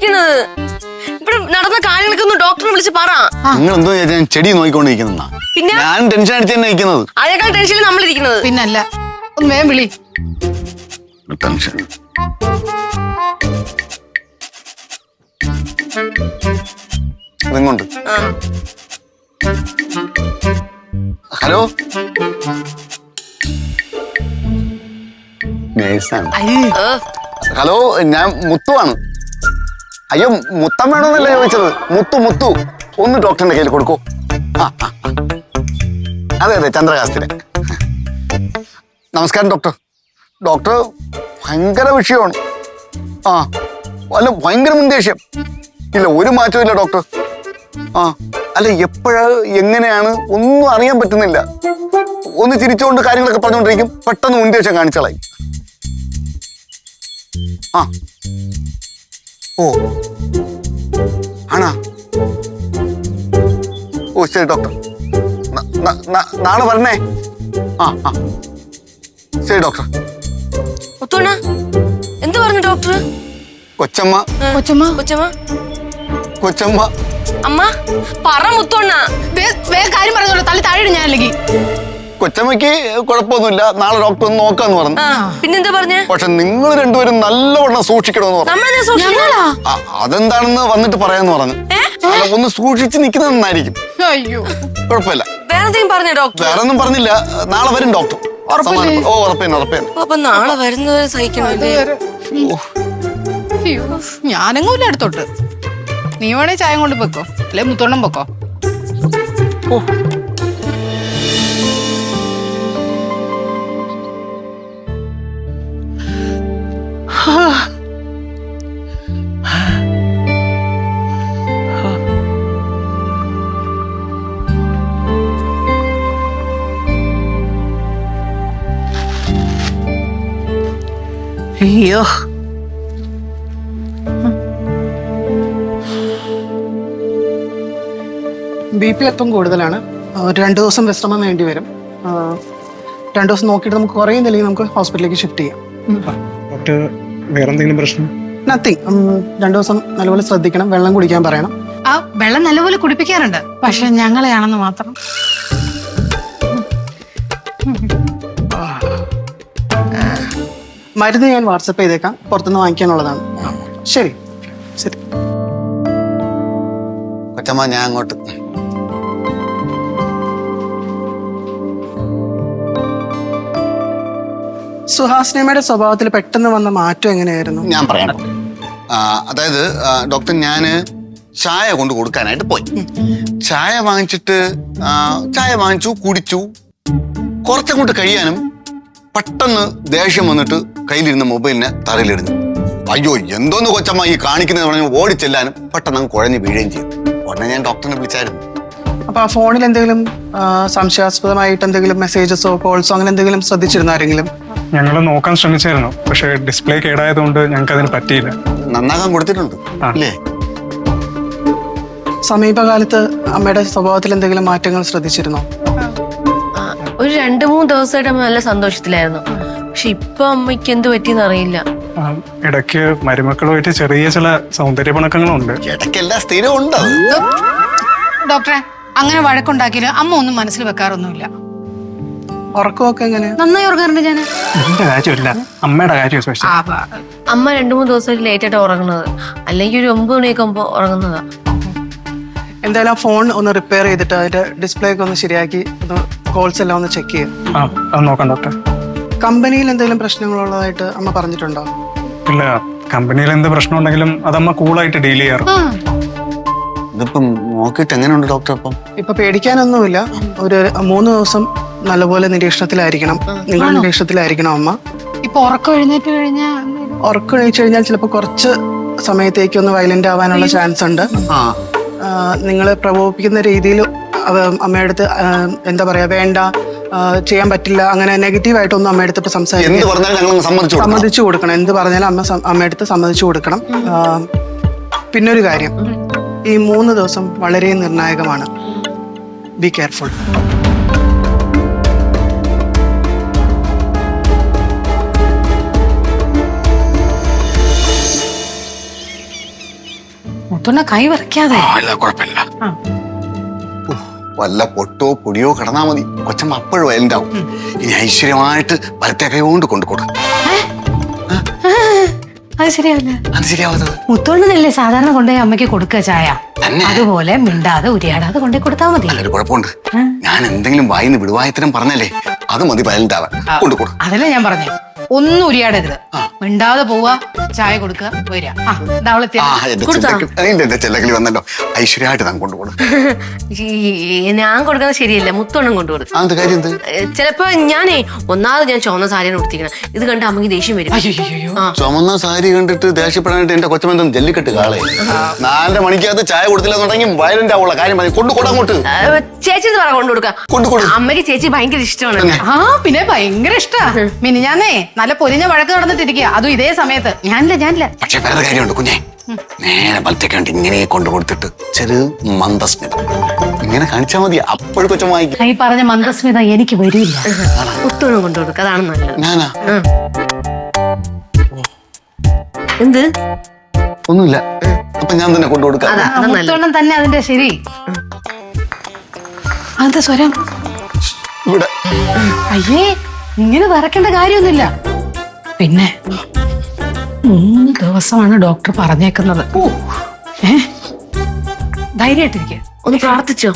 ചോദിക്കുന്നത്. ഇവിടെ നടന്ന കാര്യങ്ങളൊക്കെ ഒന്ന് ഡോക്ടറെ വിളിച്ച് പറ. നിങ്ങൾ എന്തോ ഞാൻ ചെടി നോക്കിക്കൊണ്ടിരിക്കുന്ന പിന്നെ ഞാൻ ടെൻഷൻ അടിച്ച് തന്നെ ഇരിക്കുന്നത്. അതിനേക്കാൾ ടെൻഷനിൽ നമ്മളിരിക്കുന്നത്. പിന്നല്ല, ഒന്ന് വേഗം വിളി. ടെൻഷൻ ഇതെങ്ങോട്ട്. ഹലോ, നേഴ്സാണ്. ഹലോ, ഞാൻ മുത്തുവാണ്. അയ്യോ, മുത്തം വേണമെന്നല്ല ചോദിച്ചത്. മുത്തു ഒന്ന് ഡോക്ടറിന്റെ കയ്യിൽ കൊടുക്കൂ. അതെ ചന്ദ്രകാസ്തിലെ. നമസ്കാരം ഡോക്ടർ. ഡോക്ടർ ഭയങ്കര വിഷയമാണ്. അല്ല, ഭയങ്കര മുൻദേഷ്യം. ഇല്ല, ഒരു മാറ്റവും ഇല്ല ഡോക്ടർ. അല്ല, എപ്പോഴാ എങ്ങനെയാണ് ഒന്നും അറിയാൻ പറ്റുന്നില്ല. ഒന്ന് ചിരിച്ചുകൊണ്ട് കാര്യങ്ങളൊക്കെ പറഞ്ഞുകൊണ്ടിരിക്കും, പെട്ടെന്ന് മുൻദേഷ്യം കാണിച്ചളായി. ഓ ആണാ? ഓ ശരി ഡോക്ടർ, നാളെ വരണേ. ശരി ഡോക്ടർ. എന്ത് പറഞ്ഞു ഡോക്ടർ? കൊച്ചമ്മ അമ്മ പറ മുത്തോണ്ണ. കാര്യം പറഞ്ഞോളൂ, തള്ളി താഴെ ഞാൻ അല്ലെങ്കിൽ. കൊച്ചമ്മയ്ക്ക് കുഴപ്പമൊന്നുമില്ല, നാളെ ഡോക്ടർ ഒന്ന് നോക്കാന്ന് പറഞ്ഞു. പിന്നെന്താ പറഞ്ഞ? പക്ഷെ നിങ്ങൾ രണ്ടുപേരും നല്ലവണ്ണം സൂക്ഷിക്കണമെന്ന് പറഞ്ഞു. അതെന്താണെന്ന് വന്നിട്ട് പറയാന്ന് പറഞ്ഞു. ഒന്ന് സൂക്ഷിച്ച് നിൽക്കുന്നത് നന്നായിരിക്കും. അയ്യോ, കുഴപ്പമില്ല. വേറെ പറഞ്ഞ ഡോക്ടർ? വേറെ ഒന്നും പറഞ്ഞില്ല. നാളെ വരും ഡോക്ടർ. ഓ ഉറപ്പേന്ന്. അപ്പൊ നാളെ വരുന്നത് സഹിക്കണല്ലേ? ഞാനെങ്ങൂല്ല അടുത്തോട്ട്. നീ വേണേ ചായ കൊണ്ട് വെക്കോ, അല്ലെ മുത്തോണ്ണം വെക്കോ. അയ്യോ, BP അല്പം കൂടുതലാണ്. ഒരു 2 ദിവസം വിശ്രമം വേണ്ടി വരും. 2 ദിവസം നോക്കിയിട്ട് നമുക്ക് കുറയുന്നില്ലെങ്കിൽ നമുക്ക് ഹോസ്പിറ്റലിലേക്ക് ഷിഫ്റ്റ് ചെയ്യാം. ഡോക്ടർ, വേറെ എന്തെങ്കിലും പ്രശ്നം? നത്തിങ്. 2 ദിവസം നല്ലപോലെ ശ്രദ്ധിക്കണം, വെള്ളം കുടിക്കാൻ പറയണം. വെള്ളം നല്ലപോലെ കുടിപ്പിക്കാറുണ്ട്, പക്ഷെ ഞങ്ങളെയാണെന്ന് മാത്രം. മരുന്ന് ഞാൻ വാട്സപ്പ് ചെയ്തേക്കാം, പുറത്തുനിന്ന് വാങ്ങിക്കാനുള്ളതാണ്. ശരി ശരി കൊച്ചമ്മ, ഞാൻ അങ്ങോട്ട്. സുഹാസിനിയമ്മയുടെ സ്വഭാവത്തിൽ പെട്ടെന്ന് വന്ന മാറ്റം എങ്ങനെയായിരുന്നു? ഞാൻ പറയാം. അതായത് ഡോക്ടർ, ഞാന് ചായ കൊണ്ട് കൊടുക്കാനായിട്ട് പോയി. ചായ വാങ്ങിച്ചു, കുടിച്ചു. കുറച്ചങ്ങോട്ട് കഴിയാനും പെട്ടെന്ന് ദേഷ്യം വന്നിട്ട് കയ്യിലിരുന്ന മൊബൈലിനെ തറയിലിടുന്നു. അയ്യോ, എന്തോന്ന് കൊച്ചമ്മ ഈ കാണിക്കുന്നത് പറഞ്ഞ് ഓടിച്ചെല്ലാനും പെട്ടെന്ന് അങ്ങ് കുഴഞ്ഞ് വീഴുകയും ചെയ്തു. ഉടനെ ഞാൻ ഡോക്ടറിനെ വിളിച്ചായിരുന്നു. അപ്പൊ ആ ഫോണിൽ എന്തെങ്കിലും സംശയാസ്പദമായിട്ട് എന്തെങ്കിലും മെസ്സേജസോ കോൾസോ അങ്ങനെ എന്തെങ്കിലും ശ്രദ്ധിച്ചിരുന്നു ആരെങ്കിലും? ഞങ്ങൾ നോക്കാൻ ശ്രമിച്ചായിരുന്നു, പക്ഷെ ഡിസ്പ്ലേ കേടായതുകൊണ്ട് ഞങ്ങൾക്ക് അതിന് പറ്റിയില്ല. നന്നാക്കാൻ കൊടുത്തിട്ടുണ്ട് അല്ലേ? സമീപകാലത്ത് അമ്മയുടെ സ്വഭാവത്തിൽ എന്തെങ്കിലും മാറ്റങ്ങൾ ശ്രദ്ധിച്ചിരുന്നോ? ഒരു 2-3 ദിവസമായിട്ട് അമ്മ നല്ല സന്തോഷത്തിലായിരുന്നു. പക്ഷെ ഇപ്പൊ അമ്മയ്ക്ക് എന്ത് പറ്റിയെന്ന് അറിയില്ല. ഇടയ്ക്ക് മരുമക്കളുമായിട്ട് ചെറിയ ചില സൗന്ദര്യ പിണക്കങ്ങളുണ്ട്. ഇടയ്ക്കെല്ലാം സ്ഥിരം ഉണ്ട്. ഡോക്ടറെ, അങ്ങനെ വഴക്കുണ്ടാക്കിയാലും അമ്മ ഒന്നും മനസ്സിൽ വെക്കാറൊന്നുമില്ല. ഉറക്കമൊക്കെ എങ്ങനെ? നന്നായി ഉറങ്ങാറുണ്ട് ഞാൻ. എന്റെ കാര്യമില്ല, അമ്മയുടെ കാര്യം. അമ്മ 2-3 ദിവസമായിട്ട് ലേറ്റ് ആയിട്ട് ഉറങ്ങുന്നത്, അല്ലെങ്കിൽ ഒരു 9 മണിയൊക്കെ ആകുമ്പോ ഉറങ്ങുന്നതാ. എന്തായാലും ആ ഫോൺ ഒന്ന് റിപ്പയർ ചെയ്തിട്ട് അതിന്റെ ഡിസ്പ്ലേ ഒക്കെ ഒന്ന് ശരിയാക്കി കോൾസ് എല്ലാം ഒന്ന് ചെക്ക് ചെയ്യാം. അത് നോക്കാം ഡോക്ടർ. കമ്പനിയിൽ എന്തെങ്കിലും പ്രശ്നങ്ങളുള്ളതായിട്ട് അമ്മ പറഞ്ഞിട്ടുണ്ടോ? ഇല്ല, കമ്പനിയിൽ എന്ത് പ്രശ്നം ഉണ്ടെങ്കിലും അതമ്മ കൂളായിട്ട് ഡീൽ ചെയ്യാറ്. ഇതിപ്പം നോക്കിയിട്ട് എങ്ങനെയുണ്ട് ഡോക്ടർ? ഇപ്പൊ പേടിക്കാനൊന്നുമില്ല. ഒരു 3 ദിവസം നല്ലപോലെ നിരീക്ഷണത്തിലായിരിക്കണം. നിങ്ങൾ നിരീക്ഷണത്തിലായിരിക്കണം അമ്മ. ഇപ്പൊ ഉറക്കം എഴുന്നേറ്റ് കഴിഞ്ഞാൽ ചിലപ്പോൾ കുറച്ച് സമയത്തേക്ക് ഒന്ന് വയലന്റ് ആവാനുള്ള ചാൻസ് ഉണ്ട്. നിങ്ങളെ പ്രകോപിപ്പിക്കുന്ന രീതിയിൽ അമ്മയുടെ അടുത്ത് എന്താ പറയാ, വേണ്ട, ചെയ്യാൻ പറ്റില്ല, അങ്ങനെ നെഗറ്റീവായിട്ടൊന്നും അമ്മയുടെ അടുത്ത് ഇപ്പൊ സമ്മതിച്ചു കൊടുക്കണം. എന്ത് പറഞ്ഞാലും അമ്മയുടെ അടുത്ത് സമ്മതിച്ചു കൊടുക്കണം. പിന്നൊരു കാര്യം, ഈ 3 ദിവസം വളരെ നിർണായകമാണ്. Be careful. മുത്തോണ്ണ കൈ വരയ്ക്കാതെ. ഇല്ല കുഴപ്പമില്ല. വല്ല പൊട്ടോ പൊടിയോ കിടന്നാ മതി, കൊച്ചമ്മ അപ്പോഴും വയലന്റ് ആവും. ഇനി ഐശ്വര്യമായിട്ട് വലത്തെ കൈ കൊണ്ട് കൊണ്ടുകൊടുക്കും. അത് ശരിയാവില്ല. അത് ശരിയാവുന്നത് മുത്തോണ്ണനല്ലേ സാധാരണ കൊണ്ടുപോയി അമ്മയ്ക്ക് കൊടുക്കുക ചായ, തന്നെ. അതുപോലെ മിണ്ടാതെ ഉരിയാടാതെ കൊണ്ടുപോയി കൊടുത്താൽ മതി. നല്ലൊരു കുഴപ്പമുണ്ട്. ഞാൻ എന്തെങ്കിലും വായിന്ന് വിടുവായത്തരം പറഞ്ഞല്ലേ, അത് മതി വയലന്റ് ആവാൻ. കൊണ്ടുകൊടുക്കും. അതല്ലേ ഞാൻ പറഞ്ഞേ, ഒന്നും ഉരിയാടരുത്, മിണ്ടാതെ പോവാ, ചായ കൊടുക്കുക, വരിക. എന്റെ ചെല്ലക്കിളി വന്നല്ലോ. ഐശ്വര്യമായിട്ട് താൻ കൊണ്ടുകൊടുക്കും. ഞാൻ കൊടുക്കുന്നത് ശരിയല്ല, മുത്തോണ്ണം കൊണ്ടുകൊടുക്കും. അത് കാര്യം എന്ത്? ചിലപ്പോ ഞാനേ ഒന്നാമത് ഞാൻ ചുവന്ന സാരിയാണ് ഉടുത്തിക്കണം, ഇത് കണ്ട് അമ്മക്ക് ദേഷ്യം വരും. ചുമന്ന സാരി കണ്ടിട്ട് ദേഷ്യപ്പെടാനായിട്ട് എന്റെ കൊച്ചമെന്തും ജല്ലിക്കെട്ട് കാളെ. 4:30 മണിക്കകത്ത് ചായ കൊടുത്തില്ലെന്നുണ്ടെങ്കിൽ വയലന്റ് ആവുള്ള കാര്യം മതി. കൊണ്ടുകൊടങ്ങോട്ട്. ചേച്ചി പറ കൊണ്ടുകൊടുക്കാം. അമ്മയ്ക്ക് ചേച്ചി ഭയങ്കര ഇഷ്ടമാണ്. ആ പിന്നെ ഭയങ്കര ഇഷ്ടാ. മിനിഞ്ഞാന്നേ നല്ല പൊരിഞ്ഞ വഴക്ക് നടന്നിട്ടിരിക്കുക, അതും ഇതേ സമയത്ത്. ഞാനില്ല. പക്ഷെ വേറെ കാര്യമുണ്ട് കുഞ്ഞെ, നേരെ വലത്തേക്ക് കണ്ട് ഇങ്ങനെ കൊണ്ടുകൊടുത്തിട്ട് ചെറു മന്ദസ്മിതം ഇങ്ങനെ കാണിച്ചാ മതി. അപ്പോഴും കൊച്ചമ്മ വായിക്കും. ഈ പറഞ്ഞ മന്ദസ്മിത എനിക്ക് വരില്ല. മുത്തോണ്ണം കൊണ്ടുകൊടുക്കുക, അതാണ് നല്ലത്. ഞാനാ എന്ത്? ഒന്നുമില്ല. അപ്പൊ ഞാൻ തന്നെ കൊണ്ടുകൊടുക്കാം. മുത്തോണ്ണം തന്നെ അതിന്റെ ശരി. അത് സ്വരം ഇവിടെ അയ്യേ, ഇങ്ങനെ വരക്കേണ്ട കാര്യമൊന്നുമില്ല. പിന്നെ 3 ദിവസമാണ് ഡോക്ടർ പറഞ്ഞേക്കുന്നത്. ധൈര്യമായിട്ടിരിക്കുക. ഒന്ന് പ്രാർത്ഥിച്ചോ?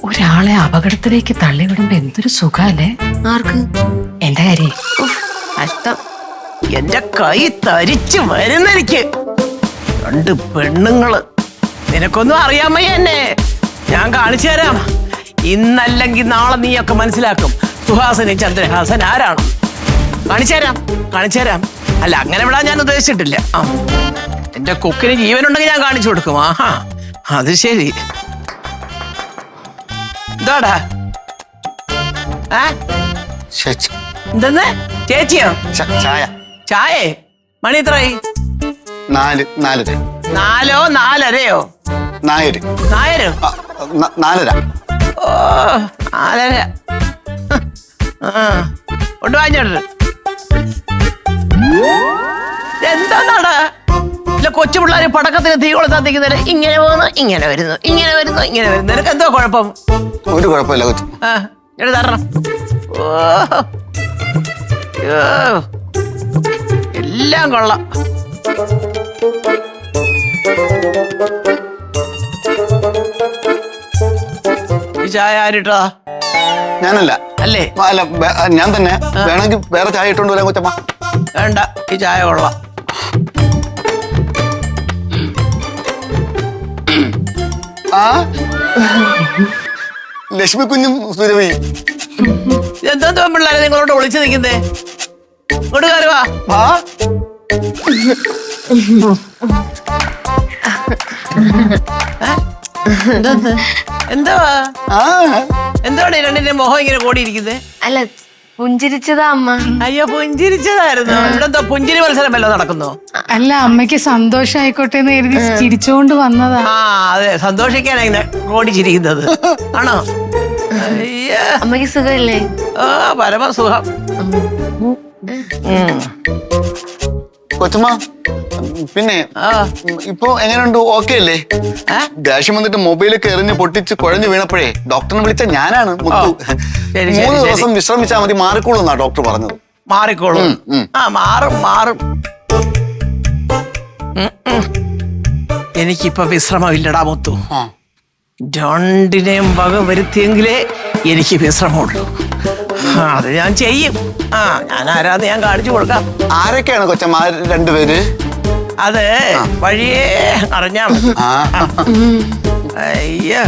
ഒരാളെ അപകടത്തിലേക്ക് തള്ളിവിടുമ്പോ എന്തൊരു സുഖല്ലേ. ആർക്ക്? എന്റെ കാര്യം കഷ്ടം. എന്റെ കൈ തരിച്ചു വരുന്നെനിക്ക്. 2 പെണ്ണുങ്ങള്. നിനക്കൊന്നും അറിയാമയ്യ എന്നെ. ഞാൻ കാണിച്ചു തരാം. ഇന്നല്ലെങ്കിൽ നാളെ നീയൊക്കെ മനസ്സിലാക്കും സുഹാസിനി ചന്ദ്രഹാസൻ ആരാണ്. കാണിച്ചു തരാം. അല്ല, അങ്ങനെ വിടാൻ ഞാൻ ഉദ്ദേശിച്ചിട്ടില്ല. എന്റെ കൊക്കിന് ജീവനുണ്ടെങ്കിൽ ഞാൻ കാണിച്ചു കൊടുക്കും. ആഹാ, അത് ശരി. എന്താടാ? എന്തെന്ന്? ചേച്ചിയോ? ചായ. ചായേ? മണി എത്രയായി? 4:30. 4 4:30? നായര്. നായരോ? 4:30. ഓ, 4:30. കൊണ്ട് വാങ്ങിച്ചോട്ട്. എന്താടാ ഇല്ല, കൊച്ചു പിള്ളേര് പടക്കത്തിന് തീ കൊളുത്താത്തിക്കുന്നതിന് ഇങ്ങനെ പോകുന്നു, ഇങ്ങനെ വരുന്നു. നിനക്ക് എന്തോ കുഴപ്പം? ഒരു കുഴപ്പമില്ല കൊച്ചു. ഇവിടെ തരണം. ഓ, എല്ലാം കൊള്ളാം. ഈ ചായ ആരിട്ടാ? ഞാനല്ല. അല്ലേ? അല്ല, ഞാൻ തന്നെ. വേണമെങ്കിൽ വേറെ ചായ ഇട്ടുകൊണ്ട് വരാൻ കൊച്ചമ്മ. വേണ്ട, ഈ ചായ കൊള്ളാം. ലക്ഷ്മി കുഞ്ഞും സുരവി. എന്തോ പിള്ളേരെ നിങ്ങളോട് വിളിച്ചു നിൽക്കുന്നേ? ഇങ്ങോട്ട് കയറുവാ. എന്താണ് രണ്ടിന്റെ മുഖം ഇങ്ങനെ കൂടിയിരിക്കുന്നത്? അല്ല, പുഞ്ചിരിച്ചതാ അമ്മ. അയ്യോ, പുഞ്ചിരിച്ചതായിരുന്നു. ഇവിടെ പുഞ്ചിരി മത്സരം വല്ലതും നടക്കുന്നോ? അല്ല, അമ്മയ്ക്ക് സന്തോഷായിക്കോട്ടെ എന്ന് കരുതി ചിരിച്ചോണ്ട് വന്നതാ. ആ, അതെ, സന്തോഷിക്കാനാ ഇങ്ങനെ ഓടിച്ചിരിക്കുന്നത്. ആണോ? അമ്മയ്ക്ക് സുഖമില്ലേ? ആ, പരമസുഖം. കൊച്ചമ്മ, പിന്നെ ഇപ്പൊ എങ്ങനെയുണ്ട്? ഓക്കെ അല്ലേ? ദേഷ്യം വന്നിട്ട് മൊബൈലൊക്കെ എറിഞ്ഞ് പൊട്ടിച്ച് കുഴഞ്ഞു വീണപ്പോഴേ ഡോക്ടറിനെ വിളിച്ച ഞാനാണ് മുത്തു. 3 ദിവസം വിശ്രമിച്ചാൽ മതി, മാറിക്കോളും എന്നാ ഡോക്ടർ പറഞ്ഞത്. മാറിക്കോളും. ആ, മാറും. എനിക്കിപ്പൊ വിശ്രമമില്ലടാ മുത്തു. 2നെയും വക വരുത്തിയെങ്കിലേ എനിക്ക് വിശ്രമമുള്ളൂ. അത് ഞാൻ ചെയ്യും. ഞാൻ ആരാന്ന് ഞാൻ കാണിച്ചു കൊടുക്കാം. ആരൊക്കെയാണ് കൊച്ചമ്മ 2 പേര്? അത് വഴിയേ അറിഞ്ഞാ മതി. അയ്യോ,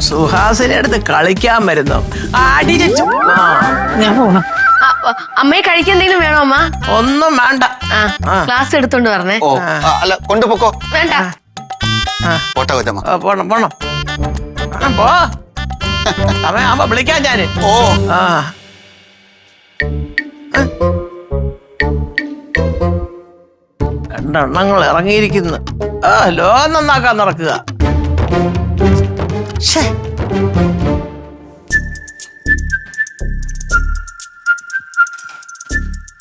സുഹാസിനെ അടുത്ത് കളിക്കാൻ വരുന്നു. അടിച്ചു. ഞാൻ പോണം. അമ്മയെ കഴിക്കാൻ എന്തെങ്കിലും വേണോ അമ്മ? ഒന്നും വേണ്ട. ക്ലാസ് എടുത്തോണ്ട് പറഞ്ഞേ. ഓ, അല്ല, കൊണ്ടുപോക്കോ. വേണ്ട. പോട്ടെ കൊച്ചമ്മ. പോണം. പോ. സമയാകുമ്പോ വിളിക്കാൻ ഞാന്. ഓ. രണ്ടെണ്ണങ്ങൾ ഇറങ്ങിയിരിക്കുന്നു. ലോകം നന്നാക്കാൻ നടക്കുക.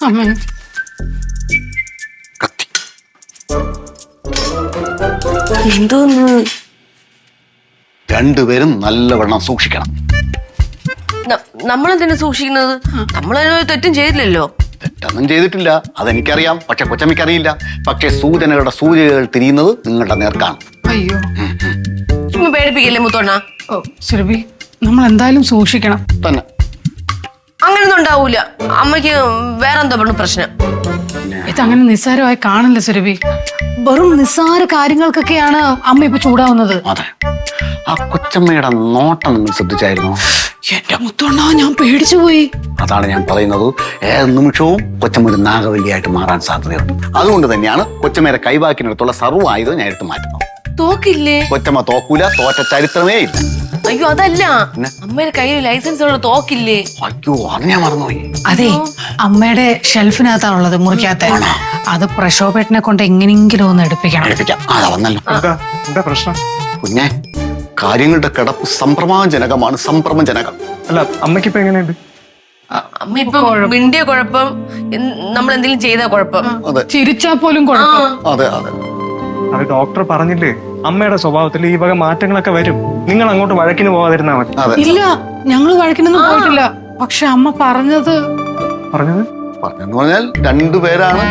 അമ്മ എന്തോന്ന് രണ്ടുപേരും നല്ലവണ്ണം സൂക്ഷിക്കണം. നമ്മളെന്തിനാ സൂക്ഷിക്കുന്നത്? നമ്മളതിനൊരു തെറ്റും ചെയ്തില്ലല്ലോ. തെറ്റൊന്നും ചെയ്തിട്ടില്ല, അതെനിക്കറിയാം. പക്ഷെ കൊച്ചമ്മയ്ക്കറിയില്ല. പക്ഷെ സൂചനകൾ തിരിയുന്നത് നിങ്ങളുടെ നേർക്കാണ്. അയ്യോ ചുമ്മാ പേടിപ്പിക്കല്ലേ മുത്തോണ്ണ. ഓ സുരഭി, നമ്മൾ എന്തായാലും സൂക്ഷിക്കണം. തന്നെ അങ്ങനൊന്നും ഉണ്ടാവൂല. അമ്മയ്ക്ക് വേറെന്തോ പ്രശ്നം. ഇതങ്ങനെ നിസ്സാരമായി കാണില്ല സുരഭി. വെറും നിസ്സാര കാര്യങ്ങൾക്കൊക്കെയാണ് അമ്മ ഇപ്പൊ ചൂടാവുന്നത്. അതെ, ആ കൊച്ചമ്മയുടെ നോട്ടം നിങ്ങൾ ശ്രദ്ധിച്ചായിരുന്നു? എന്റെ മുത്തോണ്ണ, ഞാൻ പേടിച്ചു പോയി. അതാണ് ഞാൻ പറയുന്നത്. ഏത് നിമിഷവും കൊച്ചമ്മ ഒരു നാഗവല്ലിയായിട്ട് മാറാൻ സാധ്യതയുണ്ട്. അതുകൊണ്ട് തന്നെയാണ് കൊച്ചമ്മയുടെ കൈവാക്കിനടുത്തുള്ള സർവ്വ ആയുധം ഞാൻ എടുത്ത് മാറ്റുന്നത്. തോക്കില്ലേ? കൊച്ചമ്മ തോക്കൂല, തോറ്റ ചരിത്രമേ ഇല്ല. അയ്യോ അതല്ല, അമ്മയുടെ കയ്യിൽ ലൈസൻസ് ഉള്ള തോക്കില്ലേ? അയ്യോ, അത് ഞാൻ മറന്നുപോയി. അതെ, അമ്മയുടെ ഷെൽഫിനകത്താണുള്ളത്, മുറിക്കകത്ത്. അത് പ്രശോഭേട്ടനെ കൊണ്ട് എങ്ങനെയെങ്കിലും ഒന്ന് എടുപ്പിക്കണം. അതാ വന്നല്ലോ. എന്താ പ്രശ്നം? കുഞ്ഞെ, കാര്യങ്ങളുടെ കിടപ്പ് സംഭ്രമജനകമാണ്, സംഭ്രമജനകം. അല്ല, അമ്മയ്ക്കിപ്പോ എങ്ങനെയുണ്ട്? അമ്മ ഇപ്പൊ മിണ്ടിയ കുഴപ്പം, നമ്മൾ എന്തെങ്കിലും ചെയ്ത കുഴപ്പം. അതെ ചിരിച്ചാ പോലും കുഴപ്പം. അതെ അതെ, അത് ഡോക്ടർ പറഞ്ഞില്ലേ, അമ്മയുടെ സ്വഭാവത്തിൽ ഈ വക മാറ്റങ്ങളൊക്കെ വരും. നിങ്ങൾ അങ്ങോട്ട് വഴക്കിന് പോവാതിരുന്നാ മതി. അതെ. ഇല്ല, ഞങ്ങൾ വഴക്കിനൊന്നും പോയിട്ടില്ല. പക്ഷെ അമ്മ പറഞ്ഞത് പറഞ്ഞെന്ന് പറഞ്ഞാൽ രണ്ടുപേരാണ്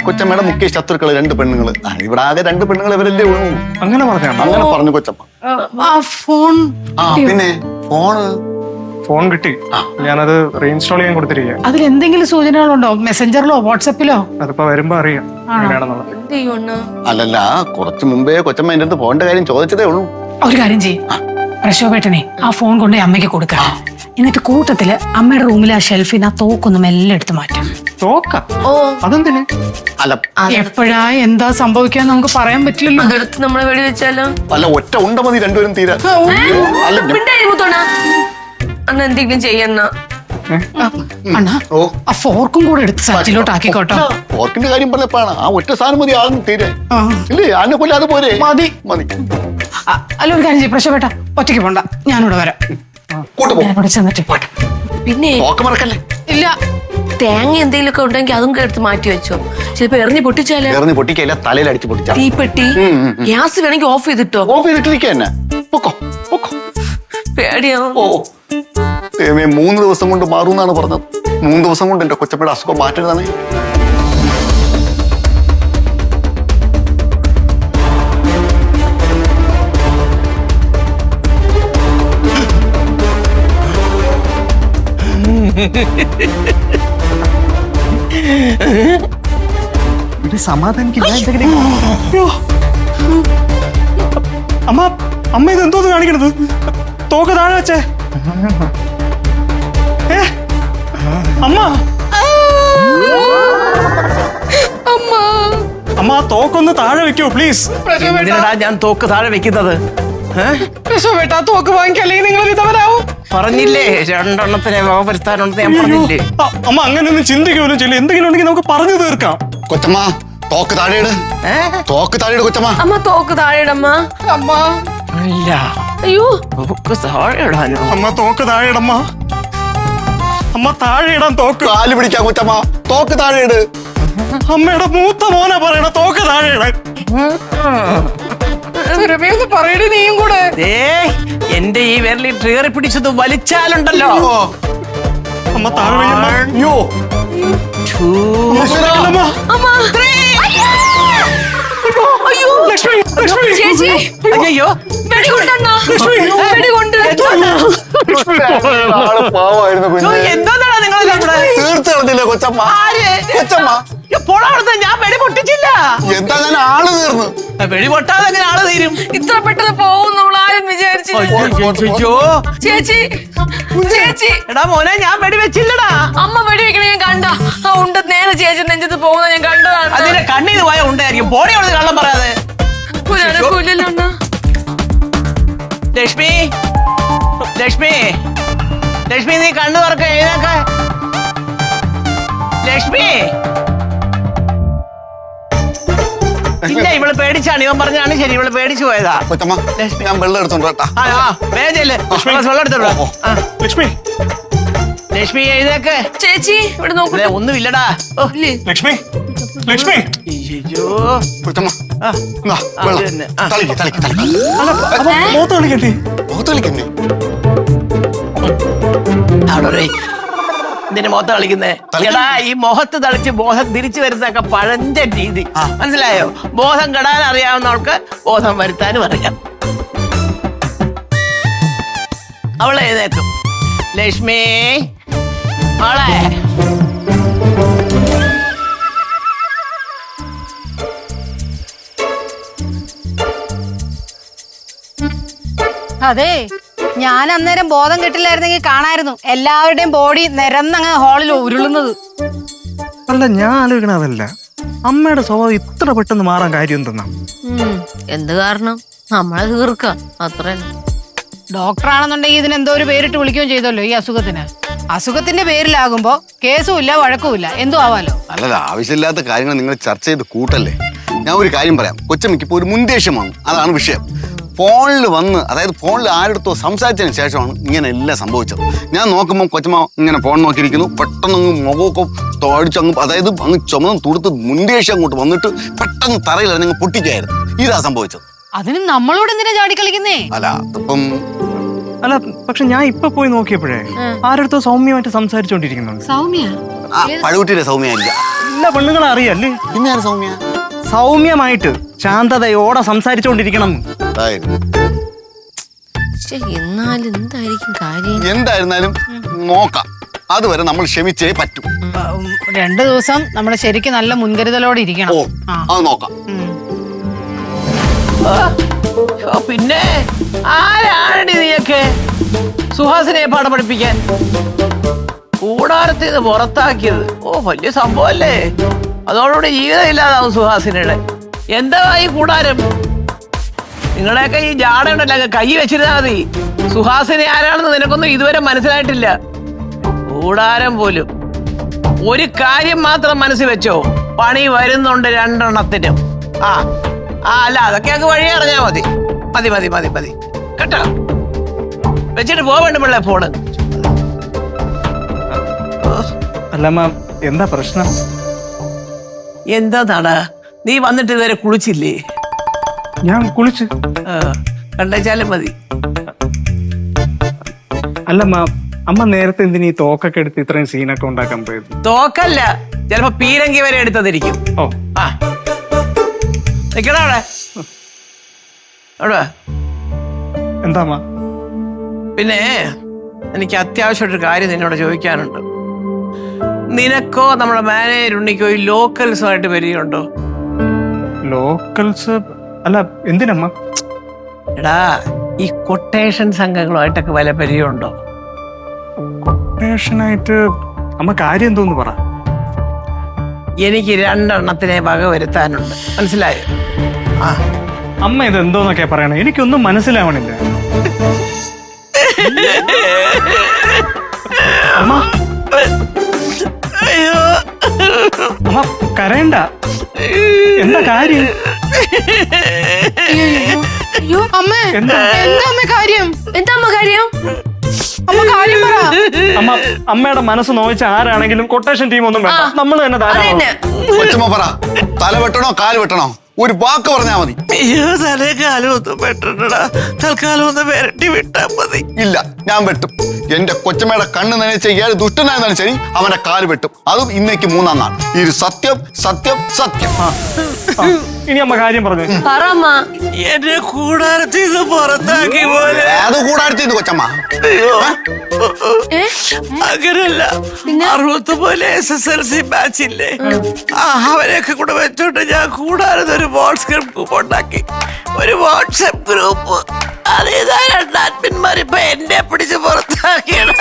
കൊച്ചമ്മയുടെ മുഖ്യ ശത്രുക്കള്, രണ്ട് പെണ്ണുങ്ങള്. ഇവിടെ ആകെ രണ്ട് പെണ്ണുങ്ങൾ ഇവരല്ലേ ഉള്ളൂ. അങ്ങനെ പറഞ്ഞാണ്. അങ്ങനെ പറഞ്ഞു കൊച്ചമ്മ. ആ ഫോൺ പിന്നെ ഫോൺ കിട്ടി. ഞാനത് റീഇൻസ്റ്റാൾ ചെയ്യാൻ കൊടുത്തിരിക്കുക. അതിൽ എന്തെങ്കിലും സൂചനകളുണ്ടോ? മെസ്സഞ്ചറിലോ വാട്സപ്പിലോ? അതിപ്പോ വരുമ്പോ അറിയാം എങ്ങനെയാണെന്നുള്ളത്. എന്ത് ചെയ്യുന്ന? അല്ലല്ല, കുറച്ചു മുമ്പേ കൊച്ചമ്മ എന്റെ അടുത്ത് ഫോണിന്റെ കാര്യം ചോദിച്ചതേ ഉള്ളൂ. ഒരു കാര്യം ചെയ്യും, പ്രശോഭേട്ടനെ ആ ഫോൺ കൊണ്ട് അമ്മയ്ക്ക് കൊടുക്കാം. എന്നിട്ട് കൂട്ടത്തില് അമ്മയുടെ റൂമിലെ ആ ഷെൽഫിന് ആ തോക്കൊന്നും എല്ലാം എടുത്ത് മാറ്റാം. തോക്ക? ഓ അതെന്തിന്? അല്ല, എപ്പോഴാ എന്താ സംഭവിക്കാൻ നമുക്ക് പറയാൻ പറ്റില്ലല്ലോ. അതെടുത്ത് നമ്മളെ വെടി വെച്ചാലോ? അല്ല, ഒറ്റ ഉണ്ട മതി രണ്ടുപേരും തീരാൻ. അല്ല മുത്തോണ അണ്ണ എന്തെങ്കിലും ചെയ്യുന്ന. അണ്ണാ, ഓ, ആ ഫോർക്കും കൂടെ എടുത്ത് സച്ചിലോട്ട് ആക്കിക്കോട്ടോ. ഓർക്കിന്റെ കാര്യം പറഞ്ഞപ്പോഴാണ് ആ ഒറ്റ സാധനം മതി ആളും തീരെ. ഇല്ലേ, ആനെ കൊല്ലാതെ പോരെ? മതി മതി. അല്ല, ഒരു കാര്യം ചെയ്യും, പ്രശോഭേട്ട ഒറ്റയ്ക്ക് പോണ്ട, ഞാനിവിടെ വരാം. കൂട്ടുപോ. ഞാനിവിടെ ചെന്നിട്ട് പിന്നെ തോക്ക് മറക്കല്ലേ. ഇല്ല, തേങ്ങ എന്തെങ്കിലും ഒക്കെ ഉണ്ടെങ്കിൽ അതും എടുത്ത് മാറ്റി വെച്ചോ. ചിലപ്പോ എറിഞ്ഞ് പൊട്ടിച്ചാലോ? എറിഞ്ഞ് പൊട്ടിക്കല്ല, തലയിൽ അടിച്ച് പൊട്ടിച്ചാ. തീപ്പെട്ടി ഗ്യാസ് വേണമെങ്കിൽ ഓഫ് ചെയ്തിട്ടോ. ഓഫ് ചെയ്തിട്ടിരിക്കുക തന്നെ. പൊക്കോ പൊക്കോ. പേടിയാവും. ഓ, 3 ദിവസം കൊണ്ട് മാറുമെന്നാണ് പറഞ്ഞത്. 3 ദിവസം കൊണ്ട് എന്റെ കൊച്ചമ്മയുടെ അസുഖം മാറ്റരുതാണ്. അമ്മ, അമ്മ ഇത് എന്തോന്ന് കാണിക്കണത്? തോക്ക് താഴെ വെച്ചേ. അമ്മ, അമ്മ ആ തോക്കൊന്ന് താഴെ വെക്കോ പ്ലീസ്. എന്തിനാ ഞാൻ തോക്ക് താഴെ വെക്കുന്നത്? പ്രശോഭേട്ട തോക്ക് വാങ്ങിക്കല്ലെങ്കിൽ നിങ്ങൾ വിധവരാവും. പറഞ്ഞില്ലേ, 2 എണ്ണത്തിനെ വകവരുത്താനുണ്ടെന്ന് ഞാൻ പറഞ്ഞില്ലേ. അമ്മ അങ്ങനെയൊന്നും ചിന്തിക്കുമല്ലോ ചെയ്യില്ല. എന്തെങ്കിലും ഉണ്ടെങ്കിൽ നമുക്ക് പറഞ്ഞു തീർക്കാം. കൊച്ചമ്മ, തോക്ക് താഴെയിട്. തോക്ക് താഴെയിട് കൊച്ചമ്മ. അമ്മ തോക്ക് താഴെയിടമ്മ. അമ്മ ഇല്ല, അയ്യോ തോക്ക് താഴെ ഇടാനോ? അമ്മ തോക്ക് താഴെയിടമ്മ. അമ്മ താഴെ ഇടാൻ തോക്ക്. കാല് പിടിക്കാം കൊച്ചമ്മ, തോക്ക് താഴെയിട്. അമ്മയുടെ മൂത്ത മോനെ പറയണ തോക്ക് താഴെ ഇടാൻ. പറയണേ നീയും കൂടെ. എന്റെ ഈ വിരലിൽ ട്രിഗറി പിടിച്ചത് വലിച്ചാലുണ്ടല്ലോ. അമ്മ താഴെ വയ്യമ്മ. അയ്യോ, ലക്ഷ്മി, ലക്ഷ്മി. ചേച്ചി അയ്യോ, വെടികൊണ്ടെണ്ണ. വെടികൊണ്ട്. ആള് പാവമായിരുന്നു കുഞ്ഞ്. എന്താ നിങ്ങളെല്ലാം കൂടെ? തീർത്ത് കളഞ്ഞില്ലേ കൊച്ചമ്മ? ആര്? കൊച്ചമ്മ, പോളാടുത്ത ഞാൻ വെടി പൊട്ടിച്ചില്ല. എന്താ ഞാൻ ആള് തീർന്നു. വെടി പൊട്ടാതെ അങ്ങനെ ആള് തീരും? ഇത്ര പെട്ടെന്ന് പോകും നമ്മൾ ആരും വിചാരിച്ചില്ല. അയ്യോ, ചേച്ചി ചേച്ചി എടാ മോനെ, ഞാൻ വെടി വെച്ചില്ലടാ. അമ്മ വെടി വെക്കണ ഞാൻ കണ്ട. ആ ഉണ്ട് നേരെ ചേച്ചി നെഞ്ചത്ത് പോകുന്ന ഞാൻ കണ്ടതാണ്. അതിന്റെ കണ്ണീന്ന് പോയ ഉണ്ടായിരിക്കും. ബോഡി അവിടെ കള്ളം പറയാതെ. ലക്ഷ്മി, ലക്ഷ്മി, ലക്ഷ്മി, നീ കണ്ണു തുറക്ക, എഴുന്നേക്ക. ലക്ഷ്മി. ഇല്ല, ഇവള് പേടിച്ചാണ്. ഇവൻ പറഞ്ഞാണ് ശരി, ഇവള് പേടിച്ചു പോയതാ. കൊച്ചമ്മ, ഞാൻ വെള്ളം എടുത്തോണ്ട് കേട്ടാ. വേഗല്ലേ വെള്ളം എടുത്തോളൂ. ലക്ഷ്മി, ലക്ഷ്മി എഴുന്നേക്ക്. ചേച്ചി ഇവിടെ നോക്കൂ. ഒന്നുമില്ലടാ. ലക്ഷ്മി, ലക്ഷ്മി അയ്യോ കൊച്ചമ്മ ആ, ഇന്നാ, അത് വെള്ളം. തന്നെ. ആ. തളിക്ക്, തളിക്ക്, തളിക്ക്. അല്ല അപ്പൊ മുഖത്ത് കളിക്കണ്ടേ? മുഖത്ത് കളിക്കണ്ടേ? അവിടെ ഇതിന്റെ മുഖത്ത് കളിക്കുന്നേ എടാ ഈ മുഖത്ത് തളിച്ച് ബോധം തിരിച്ചു വരുന്നതൊക്കെ പഴഞ്ച രീതി മനസ്സിലായോ? ബോധം കെടാൻ അറിയാവുന്നവർക്ക് ബോധം വരുത്താനും അറിയാം. അവളെ എഴുന്നേക്കും. ലക്ഷ്മി മോളെ അതെ ഞാൻ അന്നേരം ബോധം കിട്ടില്ലായിരുന്നെങ്കിൽ കാണായിരുന്നു എല്ലാവരുടെയും ബോഡി നിരന്നങ്ങ് ഹാളിൽ ഉരുളുന്നത്. അല്ല ഞാൻ ആലോചിക്കണ അതല്ല, അമ്മയുടെ സ്വഭാവം ഇത്ര പെട്ടെന്ന് മാറാൻ കാര്യം എന്തെന്നാ? എന്ത് കാരണം? നമ്മളെ തീർക്കാം അത്ര. ഡോക്ടറാണെന്നുണ്ടെങ്കിൽ ഇതിന് എന്തോ ഒരു പേരിട്ട് വിളിക്കുകയും ചെയ്തല്ലോ ഈ അസുഖത്തിന്. അസുഖത്തിന്റെ പേരിലാകുമ്പോ കേസും ഇല്ല വഴക്കും ഇല്ല, എന്തു ആവാലോ. അല്ലല്ല, ആവശ്യമില്ലാത്ത കാര്യങ്ങൾ നിങ്ങൾ ചർച്ച ചെയ്ത് കൂട്ടല്ലേ. ഞാൻ ഒരു കാര്യം പറയാം. കൊച്ചമ്മയ്ക്ക് ഇപ്പോൾ ഒരു മുൻദേഷ്യമാണ്, അതാണ് വിഷയം. ഫോണിൽ വന്ന്, അതായത് ഫോണിൽ ആരെടുത്തോ സംസാരിച്ചതിന് ശേഷമാണ് ഇങ്ങനെ എല്ലാം സംഭവിച്ചത്. ഞാൻ നോക്കുമ്പോൾ കൊച്ചമ്മ ഇങ്ങനെ ഫോൺ നോക്കിയിരിക്കുന്നു, പെട്ടെന്ന് അങ്ങ് മുഖമൊക്കെ തോടിച്ചങ്ങ്, അതായത് അങ്ങ് ചുമന്ന് തുടുത്ത് മുൻദേഷ്യം അങ്ങോട്ട് വന്നിട്ട് പെട്ടെന്ന് തറയിൽ അങ്ങ് പൊട്ടിക്കായിരുന്നു. ഇതാ സംഭവിച്ചത്. അതിന് നമ്മളോട് എന്തിനാ ചാടിക്കളിക്കുന്നേ? അല്ല അതിപ്പം അല്ല പക്ഷെ ഞാൻ ഇപ്പൊ പോയി നോക്കിയപ്പോഴേ ആരെടുത്തോ സൗമ്യമായിട്ട് സംസാരിച്ചോണ്ടിരിക്കുന്നുണ്ട്. സൗമ്യ പഴുകുട്ടിയുടെ സൗമ്യല്ല, എല്ലാ പെണ്ണുങ്ങളെ അറിയല്ലേ? പിന്നെ ആര് സൗമ്യ? സൗമ്യമായിട്ട് ശാന്തതയോടെ സംസാരിച്ചോണ്ടിരിക്കണം. എന്നാലും എന്തായിരിക്കും കാര്യം? എന്തായിരുന്നാലും നോക്കാം, അതുവരെ നമ്മൾ ക്ഷമിച്ചേ പറ്റൂ. 2 ദിവസം നമ്മൾ ശരിക്കും നല്ല മുൻകരുതലോടെ ഇരിക്കണം. ഓ, അത് നോക്കാം. ഓ, പിന്നെ ആരാണടി നീയൊക്കെ സുഹാസിനെ പാഠം പഠിപ്പിക്കാൻ കൂടാരത്തിൽ നിന്ന് പുറത്താക്കിയത്? ഓ വലിയ സംഭവല്ലേ. അതോടുകൂടി ജീവിതം ഇല്ലാതാവും സുഹാസിനയുടെ. എന്താ ഈ കൂടാരം? നിങ്ങളെയൊക്കെ ഈ ജാട ഉണ്ടല്ലോ അങ്ങ് കൈ വെച്ചിരുന്നാ മതി. സുഹാസിനെ ആരാണെന്ന് നിനക്കൊന്നും ഇതുവരെ മനസ്സിലായിട്ടില്ല. കൂടാരം പോലും. ഒരു കാര്യം മാത്രം മനസ്സിൽ വെച്ചോ, പണി വരുന്നുണ്ട് 2 എണ്ണത്തിനും. ആ അല്ല അതൊക്കെ അങ്ങ് വഴി അറിഞ്ഞാ മതി. മതി മതി മതി മതി കേട്ടോ. വെച്ചിട്ട് പോവേണ്ട പിള്ളേ ഫോണ്. അല്ലമ്മ എന്താ പ്രശ്നം? എന്താ നട, നീ വന്നിട്ട് ഇതുവരെ കുളിച്ചില്ലേ? ഞാൻ കുളിച്ച്. കണ്ടേച്ചാലും മതി. അല്ലമ്മ, അമ്മ നേരത്തെ എന്തിനീ തോക്കൊക്കെ എടുത്ത് ഇത്രയും സീനൊക്കെ ഉണ്ടാക്കാൻ പോയത്? തോക്കല്ല, ചിലപ്പോ പീരങ്കി വരെ എടുത്തതിരിക്കും. ഓ ആ നിക്കടാ അവിടെ. അവിടെ എന്താ അമ്മ? പിന്നെ എനിക്ക് അത്യാവശ്യമായിട്ടൊരു കാര്യം നിന്നോട് ചോദിക്കാനുണ്ട്. നിനക്കോ നമ്മുടെ മാനേജർ ഉണ്ണിക്കോ ഈ ലോക്കൽസുമായിട്ട് പരിചയമുണ്ടോ? ലോക്കൽസ് അല്ല, എന്തിനമ്മ? എടാ ഈ കൊട്ടേഷൻ സംഘങ്ങളുമായിട്ടൊക്കെ വല്ല പരിചയമുണ്ടോ? കൊട്ടേഷനായിട്ട് അമ്മ കാര്യം എന്തോന്ന് പറ. എനിക്ക് 2 എണ്ണത്തിനെ വക വരുത്താനുണ്ട്, മനസ്സിലായോ? ആ അമ്മ ഇത് എന്തോന്നൊക്കെ പറയണേ, എനിക്കൊന്നും മനസ്സിലാവണില്ല. അമ്മ അയ്യോ അമ്മ കരയണ്ട. എന്താ കാര്യം? അയ്യോ അമ്മേ, എന്താ? എന്താ അമ്മ കാര്യം? എന്താ അമ്മ കാര്യം? അമ്മ കാര്യം പറ. അമ്മ, അമ്മയുടെ മനസ്സ് നോവിച്ച ആരാണെങ്കിലും കൊട്ടേഷൻ ടീം ഒന്നും വേണ്ട, നമ്മൾ തന്നെ ധാരാളം. കൊച്ചമ്മ പറ, തല വെട്ടണോ കാല് വെട്ടണോ? ഒരു വാക്ക് പറഞ്ഞാ മതി. അയ്യോ തലേ കാലം ഒന്നും പെട്ടടാ, തൽക്കാലം ഒന്ന് വരട്ടി വിട്ടാ മതി. ഇല്ല, ഞാൻ വെട്ടും. എന്റെ കൊച്ചമ്മയുടെ കണ്ണ് നനച്ച ഇയാൾ ദുഷ്ടനായെന്നാണ് ശരി, അവന്റെ കാല് വെട്ടും. അതും ഇന്നേക്ക് 3-ാം നാൾ. ഇത് സത്യം സത്യം സത്യം. ഇനി അമ്മ കാര്യം പറഞ്ഞു. പറ അമ്മ. എന്നെ കൂടാരത്തിൽ നിന്ന് പുറത്താക്കി പോലെ. അത് കൂടാടുത്തിന്ന് കൊച്ചമ്മ. അങ്ങനല്ല, 69 SSLC ബാച്ചില്ലേ, അവരെയൊക്കെ കൂടെ വെച്ചോണ്ട് ഞാൻ കൂടാതെ ഒരു വാട്സ്ആപ്പ് ഗ്രൂപ്പ് ഉണ്ടാക്കി. ഒരു വാട്സ്ആപ്പ് ഗ്രൂപ്പ്. അതേതാ 2 അഡ്മിന്മാർ ഇപ്പൊ എന്നെ പിടിച്ച് പുറത്താക്കിയാണ്.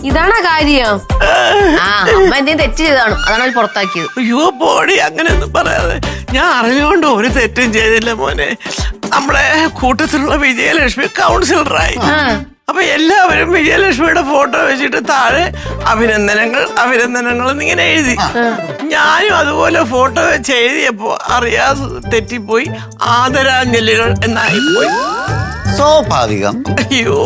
ഇതാണോ കാര്യം? ആ അമ്മ എന്തെങ്കിലും തെറ്റ് ചെയ്താണ്, അതാണ് അവര് പുറത്താക്കിയത്. അയ്യോ ബോഡി അങ്ങനെയൊന്നും പറയാതെ. ഞാൻ അറിഞ്ഞുകൊണ്ട് ഒരു തെറ്റും ചെയ്തില്ല മോനെ. നമ്മളെ കൂട്ടത്തിലുള്ള വിജയലക്ഷ്മി കൗൺസിലറായി. അപ്പൊ എല്ലാവരും വിജയലക്ഷ്മിയുടെ ഫോട്ടോ വെച്ചിട്ട് താഴെ അഭിനന്ദനങ്ങൾ അഭിനന്ദനങ്ങൾ എന്നിങ്ങനെ എഴുതി. ഞാനും അതുപോലെ ഫോട്ടോ വെച്ച് എഴുതിയപ്പോ അറിയാതെ തെറ്റിപ്പോയി ആദരാഞ്ജലികൾ എന്നായിപ്പോയി. സ്വാഭാവികം. അയ്യോ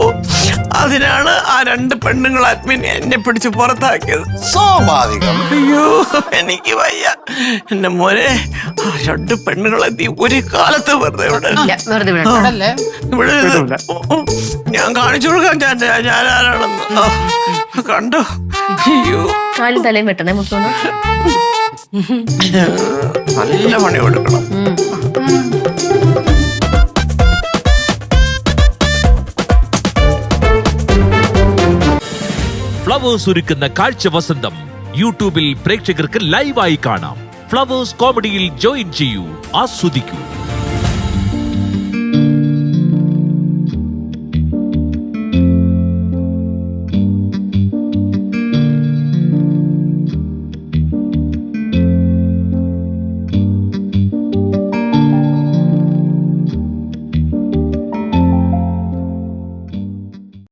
അതിനാണ് ആ 2 പെണ്ണുങ്ങൾ അഡ്മിൻ എന്നെ പിടിച്ച് പുറത്താക്കിയത്. സ്വാഭാവികം. അയ്യോ എനിക്ക് വയ്യ എന്റെ മോനെ. ആ 2 പെണ്ണുങ്ങളെ നീ ഒരു കാലത്ത് വെറുതെ ഇല്ല, വെറുതെ വിടണ്ട. അവിടല്ലേ ഇവിടെ ഞാൻ കാണിച്ചു കൊടുക്കാം ഞാൻ ആരാണെന്ന്. കണ്ടോ? അയ്യോ കാലും തലയും വെട്ടണേ മുത്തോന്ന്. നല്ല പണി കൊടുക്കണം. ഫ്ലവേഴ്സ് ഒരുക്കുന്ന കാഴ്ച വസന്തം യൂട്യൂബിൽ പ്രേക്ഷകർക്ക് ലൈവായി കാണാം. ഫ്ലവേഴ്സ് കോമഡിയിൽ ജോയിൻ ചെയ്യൂ, ആസ്വദിക്കൂ.